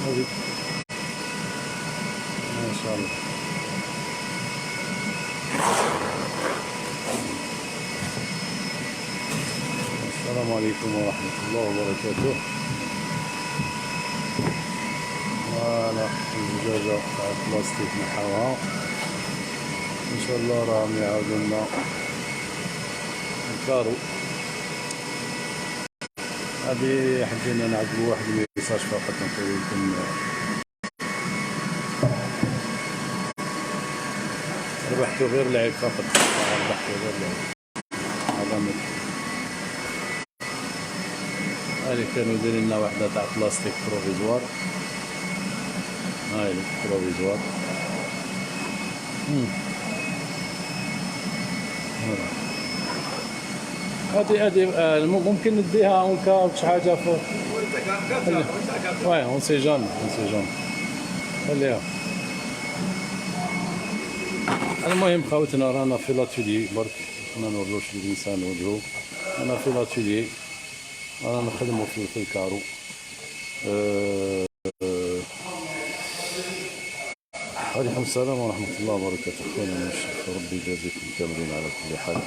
هذه ما شاء الله. السلام عليكم ورحمة الله وبركاته. فوالا الزجاجة تاع البلاستيك نحاوها ان شاء الله، راهم يعاودوا لنا الكارو. هذه حبينا نعقبوا واحد الميساج فقط، نقول لكم ربحتوا غير لعب فقط، ربحتوا غير لعب. هذا هذه كانوا دايرين لنا وحده تاع بلاستيك بروفيزوار، هاي بروفيزوار. هذه ممكن نديها اونكا او شي حاجه فوق. واي اون سي جامي، اون سي جامي، خليها. المهم خوتنا رانا في لاتولي برك، ما نورلوش الانسان وجهه. انا في لاتولي رانا نخدمو في الكارو. عليكم السلام ورحمة الله وبركاته. خونا الشيخ، ربي يجازيكم كاملين على كل حال.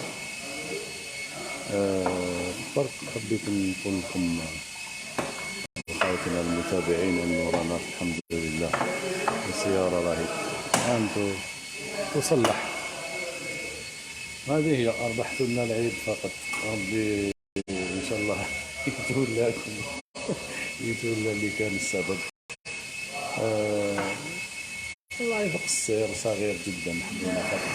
برك حبيت نقول لكم خواتنا المتابعين انه رانا الحمد لله السيارة راهي الآن تصلح. هذه هي، ربحتوا لنا العيد فقط. ربي ان شاء الله يتولاكم، يتولى اللي كان السبب. والله تقصير صغير جدا، حبينا فقط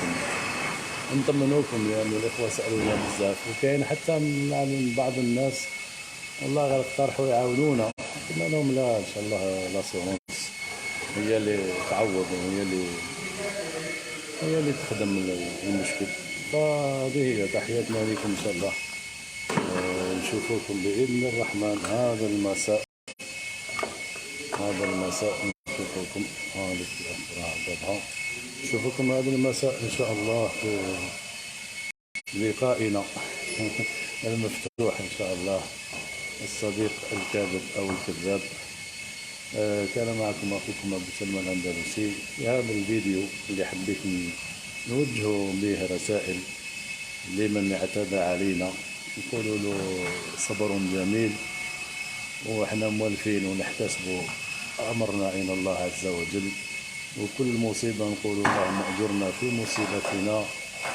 نطمنوكم لأن الإخوة سألونا بزاف، وكاين حتى من بعض الناس والله غير اقترحوا يعاونونا، قلنا لهم لا إن شاء الله لاسيغونس هي اللي تعوض، هي اللي تخدم المشكل. فهذه هي، تحياتنا لكم إن شاء الله. نشوفوكم بإذن الرحمن هذا المساء، نشوفكم نشوفكم هذا المساء إن شاء الله في لقائنا المفتوح إن شاء الله. الصديق الكاذب أو الكذاب. كان معكم أخوكم أبو سلمى الأندلسي في هذا الفيديو اللي حبيت نوجه به رسائل لمن اعتدى علينا، نقول له صبر جميل، وإحنا موالفين ونحتسبوا أمرنا إلى الله عز وجل. وكل مصيبة نقول اللهم أجرنا في مصيبتنا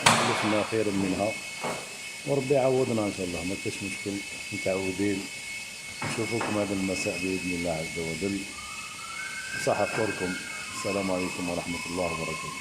وخلفنا خيرا منها، وربي يعوضنا إن شاء الله، ما كاش مشكل، متعودين. نشوفكم هذا المساء بإذن الله عز وجل. صح أخبركم. السلام عليكم ورحمة الله وبركاته.